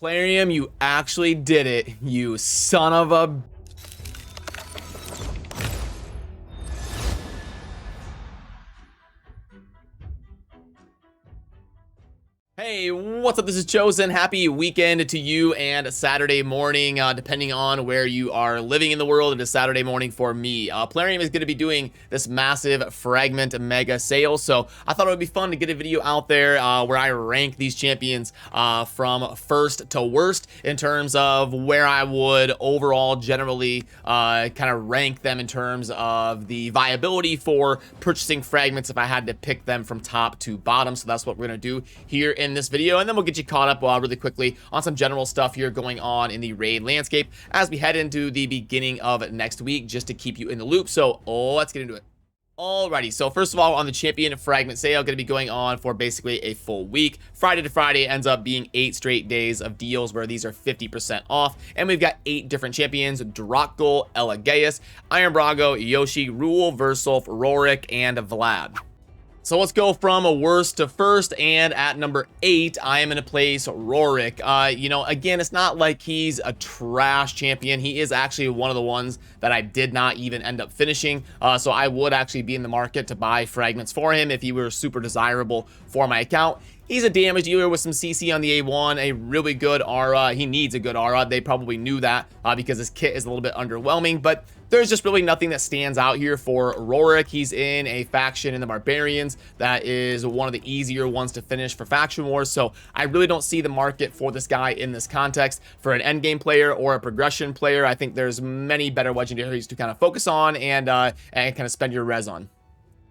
Plarium, you actually did it, you son of a... Hey, what's up? This is Chosen. Happy weekend to you and Saturday morning, depending on where you are living in the world. It is Saturday morning for me. Plarium is going to be doing this massive Fragment mega sale, so I thought it would be fun to get a video out there where I rank these champions from first to worst in terms of where I would overall generally kind of rank them in terms of the viability for purchasing fragments if I had to pick them from top to bottom. So that's what we're going to do here in this video, and then we'll get you caught up really quickly on some general stuff here going on in the raid landscape as we head into the beginning of next week, just to keep you in the loop. So let's get into it. Alrighty, so first of all, on the champion fragment sale, going to be going on for basically a full week. Friday to Friday ends up being 8 straight days of deals where these are 50% off, and we've got 8 different champions: Drakgul, Elgato, Iron Brago, Yoshi, Rule, Versolf, Rorik, and Vlad. So let's go from a worst to first, and at number 8, I am going to place Rorik. Again, it's not like he's a trash champion. He is actually one of the ones that I did not even end up finishing, so I would actually be in the market to buy fragments for him if he were super desirable for my account. He's a damage dealer with some CC on the A1, a really good aura. He needs a good aura. They probably knew that because his kit is a little bit underwhelming, but there's just really nothing that stands out here for Rorik. He's in a faction in the Barbarians that is one of the easier ones to finish for Faction Wars, so I really don't see the market for this guy in this context. For an endgame player or a progression player, I think there's many better legendaries to kind of focus on and kind of spend your res on.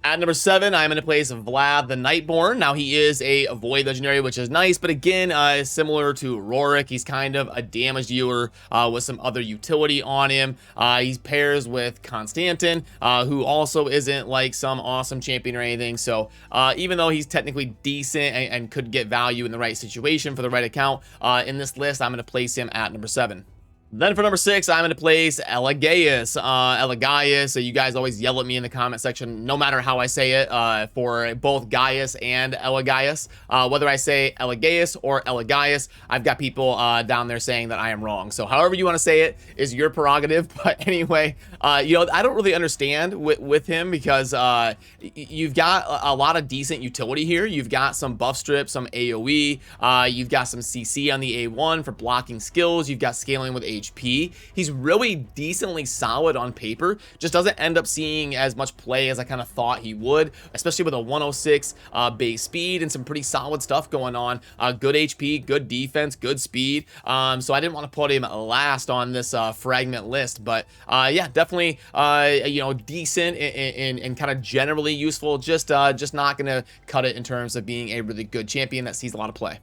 At number 7, I'm going to place Vlad the Nightborn. Now, he is a Void Legendary, which is nice, but again, similar to Rorik, he's kind of a damage dealer with some other utility on him. He pairs with Constantin, who also isn't like some awesome champion or anything, so even though he's technically decent and could get value in the right situation for the right account, in this list, I'm going to place him at number 7. Then for number 6, I'm going to place Elgato. So you guys always yell at me in the comment section, no matter how I say it, for both Gaius and Elgato. Whether I say Elgato or Elgato, I've got people down there saying that I am wrong. So however you want to say it is your prerogative. But anyway, I don't really understand with him because you've got a lot of decent utility here. You've got some buff strip, some AoE. You've got some CC on the A1 for blocking skills. You've got scaling with HP. He's really decently solid on paper, just doesn't end up seeing as much play as I kind of thought he would, especially with a 106 base speed and some pretty solid stuff going on. Good HP, good defense, good speed. So I didn't want to put him last on this fragment list, but yeah, definitely decent and kind of generally useful, just not gonna cut it in terms of being a really good champion that sees a lot of play.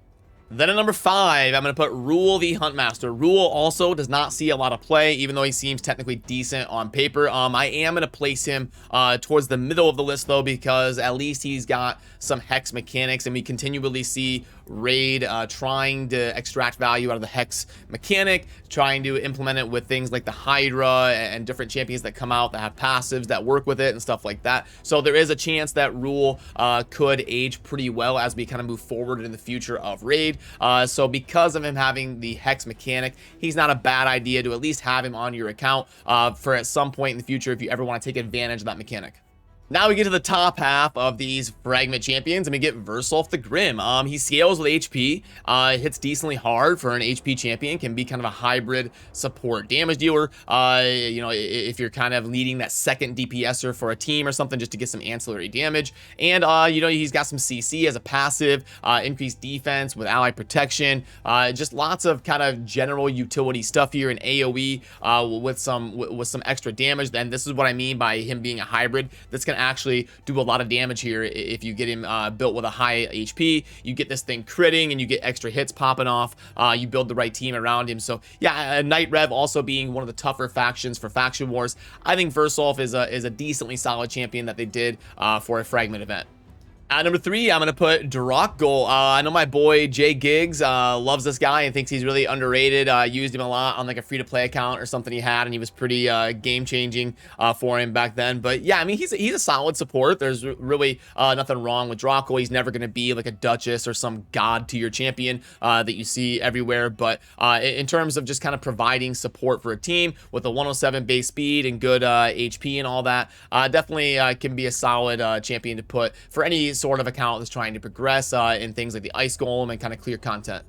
Then at number 5, I'm going to put Rule the Huntmaster. Rule also does not see a lot of play, even though he seems technically decent on paper. I am going to place him towards the middle of the list, though, because at least he's got some hex mechanics, and we continually see Raid trying to extract value out of the hex mechanic, trying to implement it with things like the Hydra and different champions that come out that have passives that work with it and stuff like that. So there is a chance that Rule could age pretty well as we kind of move forward in the future of Raid. So because of him having the hex mechanic, he's not a bad idea to at least have him on your account for at some point in the future if you ever want to take advantage of that mechanic. Now we get to the top half of these fragment champions, and we get Versolf the Grim. He scales with HP, hits decently hard for an HP champion, can be kind of a hybrid support damage dealer. If you're kind of leading that second DPSer for a team or something, just to get some ancillary damage. And he's got some CC as a passive, increased defense with ally protection, just lots of kind of general utility stuff here in AoE with some extra damage. Then this is what I mean by him being a hybrid. That's gonna actually do a lot of damage here if you get him built with a high HP. You get this thing critting and you get extra hits popping off. You build the right team around him. So yeah, Night Rev also being one of the tougher factions for Faction Wars. I think Versolf is a decently solid champion that they did for a fragment event. At number 3, I'm going to put Drakgol. I know my boy Jay Giggs loves this guy and thinks he's really underrated. Used him a lot on like a free-to-play account or something he had, and he was pretty game-changing for him back then. But yeah, I mean, he's a solid support. There's really nothing wrong with Drakgol. He's never going to be like a Duchess or some god-tier champion that you see everywhere. But in terms of just kind of providing support for a team with a 107 base speed and good HP and all that, definitely can be a solid champion to put for any sort of account that's trying to progress in things like the Ice Golem and kind of clear content.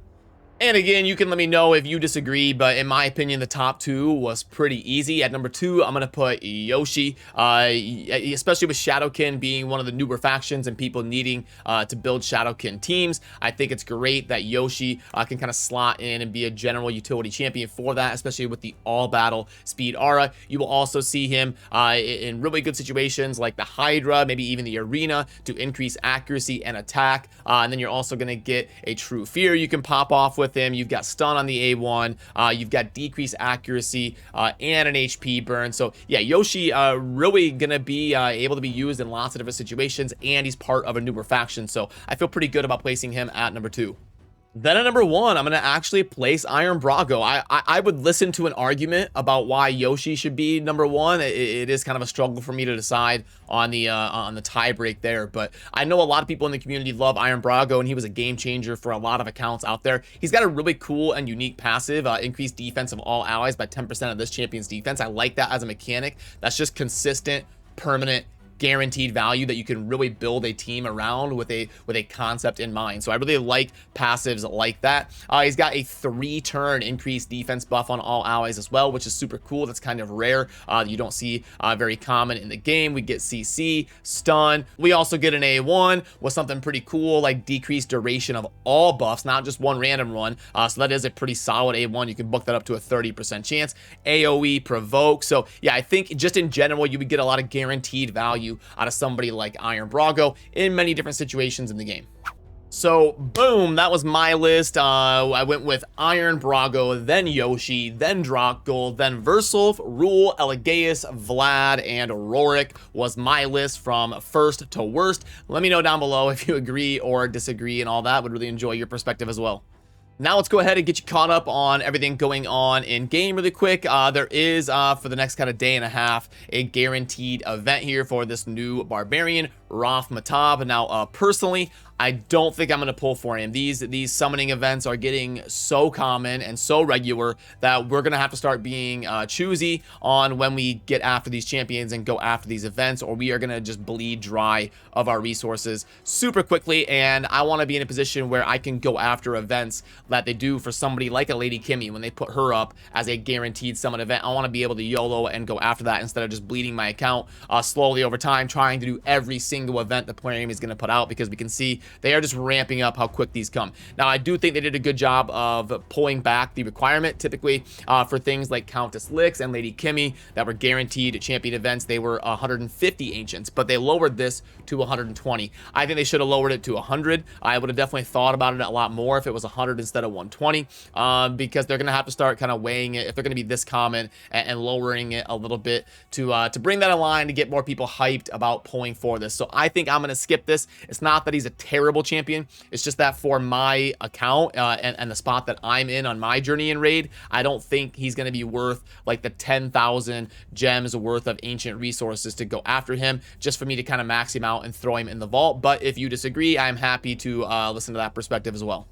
And again, you can let me know if you disagree, but in my opinion, the top 2 was pretty easy. At number 2, I'm going to put Yoshi, especially with Shadowkin being one of the newer factions and people needing to build Shadowkin teams. I think it's great that Yoshi can kind of slot in and be a general utility champion for that, especially with the all-battle speed aura. You will also see him in really good situations like the Hydra, maybe even the Arena, to increase accuracy and attack. And then you're also going to get a True Fear you can pop off with him. You've got stun on the A1, you've got decreased accuracy and an HP burn. So yeah, Yoshi really gonna be able to be used in lots of different situations, and he's part of a newer faction, so I feel pretty good about placing him at number 2. Then at number 1, I'm going to actually place Iron Brago. I would listen to an argument about why Yoshi should be number 1. It is kind of a struggle for me to decide on the tie break there, but I know a lot of people in the community love Iron Brago, and he was a game changer for a lot of accounts out there. He's got a really cool and unique passive, increased defense of all allies by 10% of this champion's defense. I like that as a mechanic. That's just consistent, permanent, guaranteed value that you can really build a team around with a concept in mind. So I really like passives like that. He's got a 3-turn increased defense buff on all allies as well, which is super cool. That's kind of rare. You don't see very common in the game. We get CC, stun. We also get an A1 with something pretty cool like decreased duration of all buffs, not just one random one. So that is a pretty solid A1. You can book that up to a 30% chance. AoE provoke. So yeah, I think just in general, you would get a lot of guaranteed value out of somebody like Iron Brago in many different situations in the game. So boom, that was my list. I went with Iron Brago, then Yoshi, then Drakgol, then Versulf, Rule, Elgato, Vlad, and Rorik was my list from first to worst. Let me know down below if you agree or disagree and all that. Would really enjoy your perspective as well. Now let's go ahead and get you caught up on everything going on in game really quick. There is, for the next kind of day and a half, a guaranteed event here for this new Barbarian, Roth Matab. Now, personally, I don't think I'm going to pull for him. These summoning events are getting so common and so regular that we're going to have to start being choosy on when we get after these champions and go after these events, or we are going to just bleed dry of our resources super quickly. And I want to be in a position where I can go after events that they do for somebody like a Lady Kimmy when they put her up as a guaranteed summon event. I want to be able to YOLO and go after that instead of just bleeding my account slowly over time, trying to do every single event that Plarium is going to put out, because we can see they are just ramping up how quick these come. Now, I do think they did a good job of pulling back the requirement. Typically, for things like Countess Lix and Lady Kimmy that were guaranteed champion events, they were 150 ancients, but they lowered this to 120. I think they should have lowered it to 100. I would have definitely thought about it a lot more if it was 100 instead of 120, because they're going to have to start kind of weighing it if they're going to be this common, and lowering it a little bit to bring that in line to get more people hyped about pulling for this. So I think I'm going to skip this. It's not that he's a terrible champion. It's just that for my account and the spot that I'm in on my journey in raid, I don't think he's going to be worth like the 10,000 gems worth of ancient resources to go after him, just for me to kind of max him out and throw him in the vault. But if you disagree, I'm happy to listen to that perspective as well.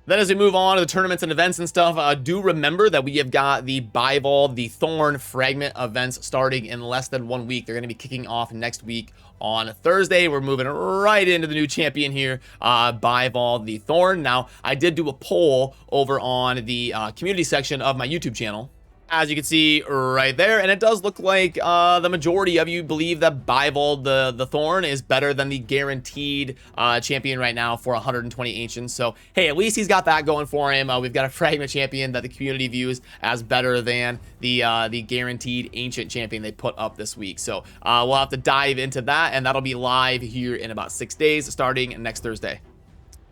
Then as we move on to the tournaments and events and stuff, do remember that we have got the Bivald, the Thorn Fragment events starting in less than 1 week. They're going to be kicking off next week on Thursday. We're moving right into the new champion here, Bivald, the Thorn. Now, I did do a poll over on the community section of my YouTube channel, as you can see right there, and it does look like the majority of you believe that Bivald the Thorn is better than the guaranteed champion right now for 120 ancients. So hey, at least he's got that going for him. We've got a fragment champion that the community views as better than the guaranteed ancient champion they put up this week. So we'll have to dive into that, and that'll be live here in about 6 days starting next Thursday.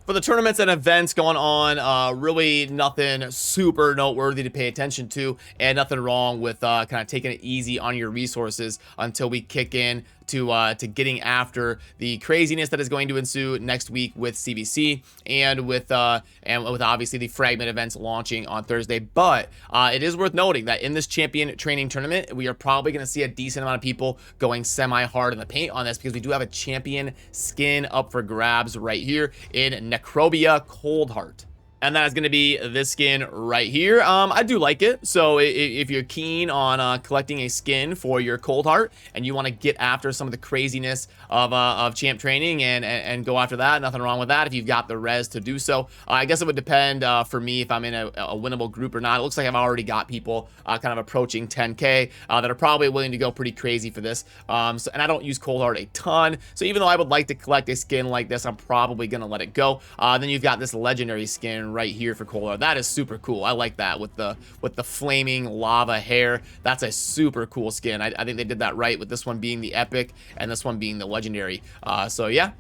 For the tournaments and events going on, really nothing super noteworthy to pay attention to, and nothing wrong with kind of taking it easy on your resources until we kick in to getting after the craziness that is going to ensue next week with CVC and with obviously the Fragment events launching on Thursday. But it is worth noting that in this champion training tournament, we are probably going to see a decent amount of people going semi-hard in the paint on this, because we do have a champion skin up for grabs right here in Necrobia Coldheart. And that is going to be this skin right here. I do like it. So if you're keen on collecting a skin for your Coldheart and you want to get after some of the craziness of champ training and go after that, nothing wrong with that if you've got the res to do so. I guess it would depend for me if I'm in a winnable group or not. It looks like I've already got people kind of approaching 10K that are probably willing to go pretty crazy for this. And I don't use Coldheart a ton. So even though I would like to collect a skin like this, I'm probably going to let it go. Then you've got this legendary skin right here for Coldheart. That is super cool. I like that with the flaming lava hair. That's a super cool skin. I think they did that right, with this one being the epic and this one being the legendary. So yeah,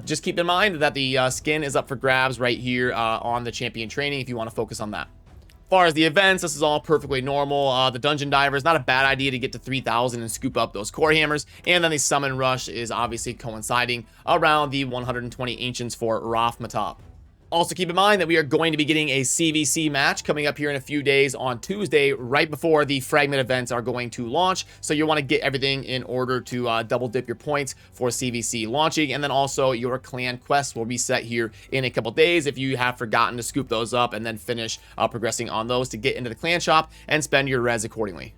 just keep in mind that the skin is up for grabs right here on the champion training if you want to focus on that. As far as the events, this is all perfectly normal. The dungeon diver is not a bad idea to get to 3,000 and scoop up those core hammers, and then the summon rush is obviously coinciding around the 120 ancients for Rathmatop. Also, keep in mind that we are going to be getting a CVC match coming up here in a few days on Tuesday, right before the Fragment events are going to launch. So you'll want to get everything in order to double dip your points for CVC launching. And then also your clan quests will reset here in a couple days if you have forgotten to scoop those up, and then finish progressing on those to get into the clan shop and spend your res accordingly.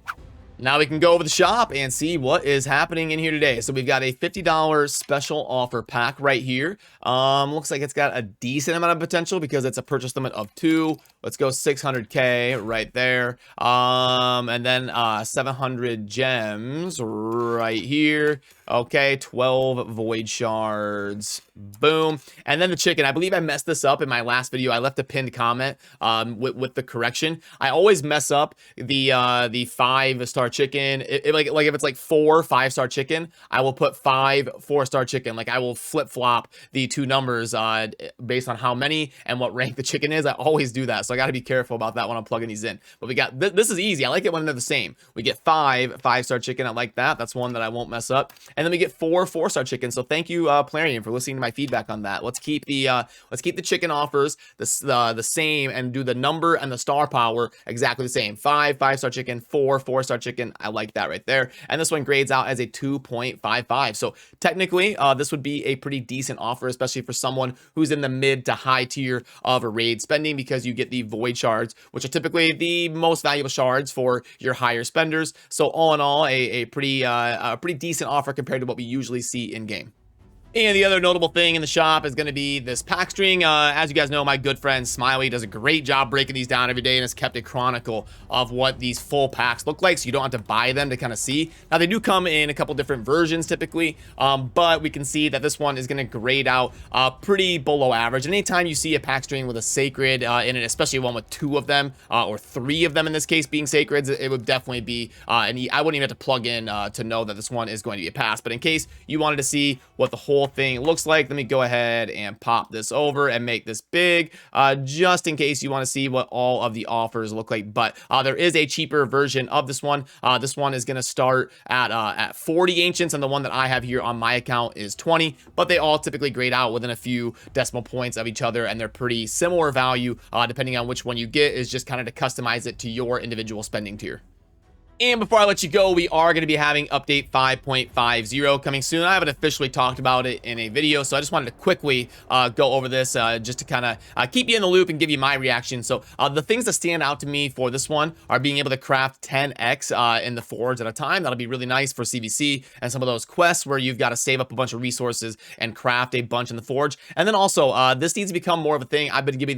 Now we can go over the shop and see what is happening in here today. So we've got a $50 special offer pack right here. Looks like it's got a decent amount of potential because it's a purchase limit of 2. Let's go 600K right there. And then 700 gems right here. Okay, 12 void shards. Boom. And then the chicken. I believe I messed this up in my last video. I left a pinned comment with the correction. I always mess up the 5-star chicken. Like if it's like 4 5-star chicken, I will put 5 4-star chicken. Like I will flip-flop the two numbers based on how many and what rank the chicken is. I always do that. So I got to be careful about that when I'm plugging these in. But we got this is easy. I like it when they're the same. We get 5 5-star chicken. I like that. That's one that I won't mess up. And then we get 4 4-star chicken. So thank you, Plarium, for listening to my feedback on that. Let's keep the chicken offers the same and do the number and the star power exactly the same. 5 5-star chicken, 4 4-star chicken. I like that right there. And this one grades out as a 2.55. So technically, this would be a pretty decent offer, especially for someone who's in the mid to high tier of a raid spending, because you get the void shards, which are typically the most valuable shards for your higher spenders. So all in all, a pretty decent offer compared to what we usually see in game. And the other notable thing in the shop is going to be this pack string. As you guys know, my good friend Smiley does a great job breaking these down every day and has kept a chronicle of what these full packs look like, so you don't have to buy them to kind of see. Now, they do come in a couple different versions typically, but we can see that this one is going to grade out pretty below average. And anytime you see a pack string with a sacred in it, especially one with 2 of them or 3 of them in this case being sacreds, it would definitely be, I wouldn't even have to plug in to know that this one is going to be a pass. But in case you wanted to see what the whole thing looks like, let me go ahead and pop this over and make this big, just in case you want to see what all of the offers look like. But there is a cheaper version of this one. This one is going to start at 40 ancients, and the one that I have here on my account is 20, but they all typically grade out within a few decimal points of each other, and they're pretty similar value depending on which one you get. Is just kind of to customize it to your individual spending tier. And before I let you go, we are going to be having update 5.50 coming soon. I haven't officially talked about it in a video, so I just wanted to quickly go over this just to kind of keep you in the loop and give you my reaction. So the things that stand out to me for this one are being able to craft 10x in the forge at a time. That'll be really nice for CVC and some of those quests where you've got to save up a bunch of resources and craft a bunch in the forge. And then also, this needs to become more of a thing. I've been giving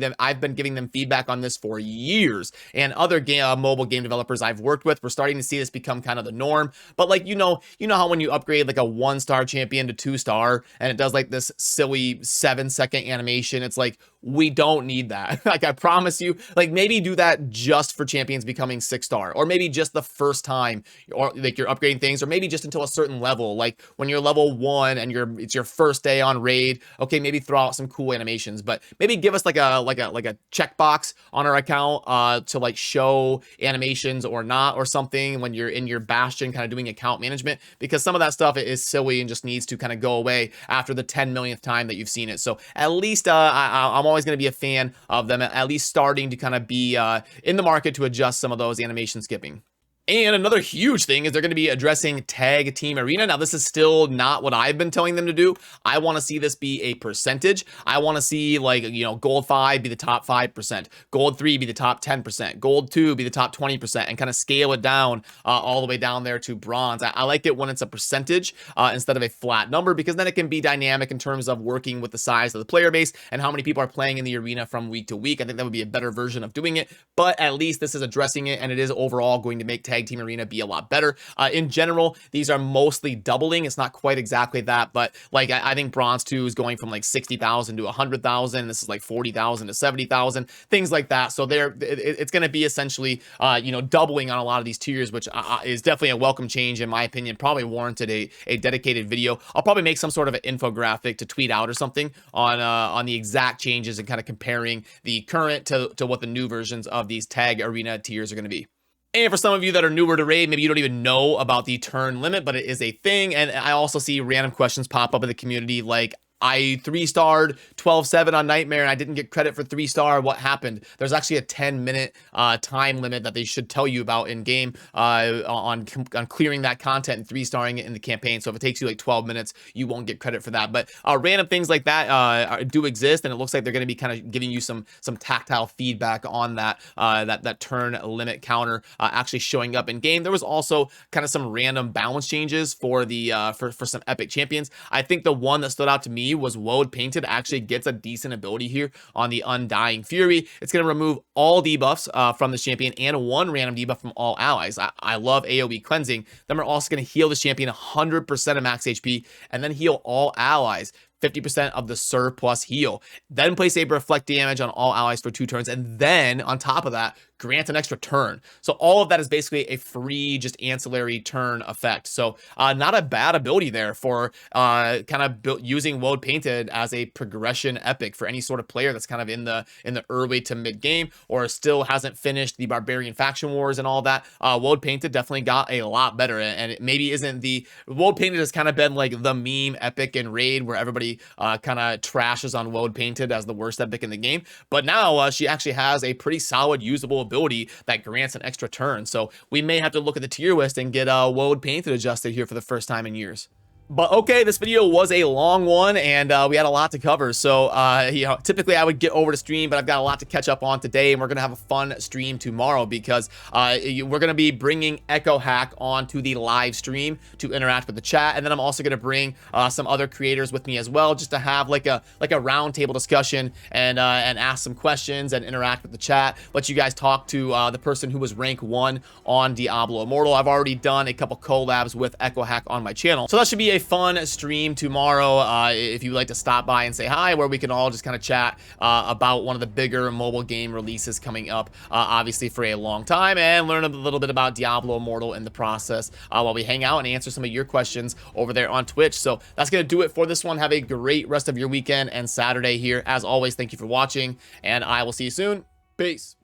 them feedback on this for years, and other mobile game developers I've worked with, we're starting to see this become kind of the norm. But like, you know how when you upgrade like a 1-star champion to 2-star and it does like this silly 7-second animation, it's like, we don't need that. Like, I promise you, like, maybe do that just for champions becoming 6-star, or maybe just the first time, or like you're upgrading things, or maybe just until a certain level, like when you're level 1 and it's your first day on raid. Okay, maybe throw out some cool animations, but maybe give us like a checkbox on our account to like show animations or not, or something when you're in your bastion kind of doing account management, because some of that stuff is silly and just needs to kind of go away after the 10 millionth time that you've seen it. So at least I'm always going to be a fan of them at least starting to kind of be in the market to adjust some of those animation skipping. And another huge thing is they're going to be addressing Tag Team Arena. Now, this is still not what I've been telling them to do. I want to see this be a percentage. I want to see, like, you know, Gold 5 be the top 5%, Gold 3 be the top 10%, Gold 2 be the top 20%, and kind of scale it down all the way down there to Bronze. I like it when it's a percentage instead of a flat number, because then it can be dynamic in terms of working with the size of the player base and how many people are playing in the arena from week to week. I think that would be a better version of doing it, but at least this is addressing it, and it is overall going to make Tag Team Arena be a lot better. In general, these are mostly doubling. It's not quite exactly that, but like I think Bronze 2 is going from like 60,000 to 100,000. This is like 40,000 to 70,000, things like that. So it's going to be essentially, you know, doubling on a lot of these tiers, which is definitely a welcome change in my opinion. Probably warranted a dedicated video. I'll probably make some sort of an infographic to tweet out or something on the exact changes and kind of comparing the current to what the new versions of these Tag Arena tiers are going to be. And for some of you that are newer to raid, maybe you don't even know about the turn limit, but it is a thing. And I also see random questions pop up in the community like, I 3-starred 12-7 on Nightmare and I didn't get credit for 3-star. What happened? There's actually a 10-minute time limit that they should tell you about in game on clearing that content and 3-starring it in the campaign. So if it takes you like 12 minutes, you won't get credit for that. But random things like that do exist, and it looks like they're going to be kind of giving you some tactile feedback on that that turn limit counter actually showing up in game. There was also kind of some random balance changes for the for some epic champions. I think the one that stood out to me was Woad Painted actually gets a decent ability here on the Undying Fury. It's going to remove all debuffs from the champion and one random debuff from all allies. I love AoE cleansing. Then we're also going to heal the champion 100% of max HP and then heal all allies 50% of the Serve plus heal. Then place a reflect damage on all allies for 2 turns, and then on top of that, grant an extra turn. So all of that is basically a free, just ancillary turn effect. So not a bad ability there for kind of using Woad Painted as a progression epic for any sort of player that's kind of in the early to mid game or still hasn't finished the Barbarian Faction Wars and all that. Woad Painted definitely got a lot better, and it maybe isn't the Woad Painted has kind of been like the meme epic in raid where everybody kind of trashes on Woad Painted as the worst epic in the game, but now she actually has a pretty solid usable ability that grants an extra turn. So we may have to look at the tier list and get Woad Painted adjusted here for the first time in years. But okay, this video was a long one, and we had a lot to cover. So, you know, typically I would get over to stream, but I've got a lot to catch up on today, and we're going to have a fun stream tomorrow because we're going to be bringing Echo Hack onto the live stream to interact with the chat. And then I'm also going to bring some other creators with me as well, just to have like a roundtable discussion and ask some questions and interact with the chat. Let you guys talk to the person who was rank 1 on Diablo Immortal. I've already done a couple collabs with Echo Hack on my channel. So that should be a fun stream tomorrow if you'd like to stop by and say hi, where we can all just kind of chat about one of the bigger mobile game releases coming up obviously for a long time, and learn a little bit about Diablo Immortal in the process while we hang out and answer some of your questions over there on Twitch. So that's gonna do it for this one. Have a great rest of your weekend and Saturday here. As always, thank you for watching, and I will see you soon. Peace.